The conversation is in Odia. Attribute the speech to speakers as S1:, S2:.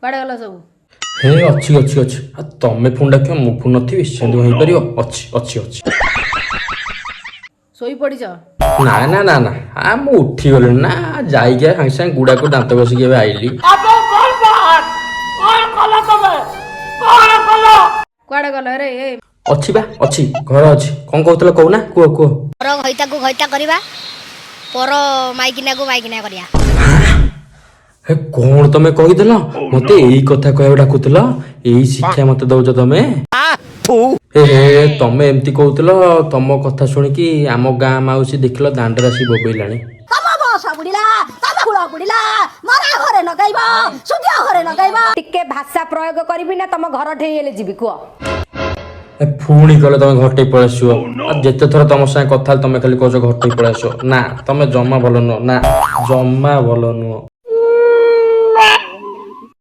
S1: କୁଆଡ଼େ ଗଲ ସବୁ?
S2: ହେ ଅଛି ଅଛି ଅଛି ତମେ ଫୋନ୍ ଡାକିବ ମୁଁ ଫୋନ୍ ନଥିବି ସେମିତି ହେଇପାରିବ? ଅଛି ଅଛି ଅଛି।
S1: ଶୋଇପଡ଼ିଛ?
S2: ନା ନା ନା ନା ମୁଁ ଉଠିଗଲିଣି ନା ଯାଇକି ସାଙ୍ଗେ ସାଙ୍ଗେ ଗୁଡ଼ାକୁ ଦାନ୍ତ ଘଷିକି ଏବେ ଆଇଲି।
S1: କୁଆଡ଼େ ଗଲ ରେ?
S2: ଅଛି ବା ଅଛି ଘର ଅଛି। କଣ କହୁଥିଲ କହୁନା କୁହ କୁହ।
S3: ପର ଘଇତାକୁ ଘଇତା କରିବା, ପର ମାଇକିନାକୁ ମାଇକିନା କରିବା।
S2: ହେ କଣ ତମେ କହିଦେଲ? ମତେ ଏଇ କଥା କହିବାକୁ ଡାକୁଥିଲ? ଏଇ ଶିକ୍ଷା ମତେ ଦଉଛ ତମେ? ହେ ତମେ ଏମିତି କହୁଥିଲ ତମ କଥା ଶୁଣିକି ଆମ ଗାଁ ମାଉସୀ ଦେଖିଲ ଦାଣ୍ଡରେ ଆସି ବୋବେଇଲାଣି।
S4: ଟିକେ ଭାଷା ପ୍ରୟୋଗ କରିବି ନା ତମ ଘର ଠେଇଲେ ଯିବି କୁହ।
S2: ପୁଣି କହିଲ ତମେ ଘରଟେଇ ପଳେଇ ଆସିବ। ଆଉ ଯେତେ ଥର ତମ ସାଙ୍ଗେ କଥା ହେଲେ ତମେ ଖାଲି କହୁଛ ଘରଟେଇ ପଳେଇ ଆସିବ। ନା ତମେ ଜମା ଭଲ ନୁହଁ, ନା ଜମା ଭଲ ନୁହଁ।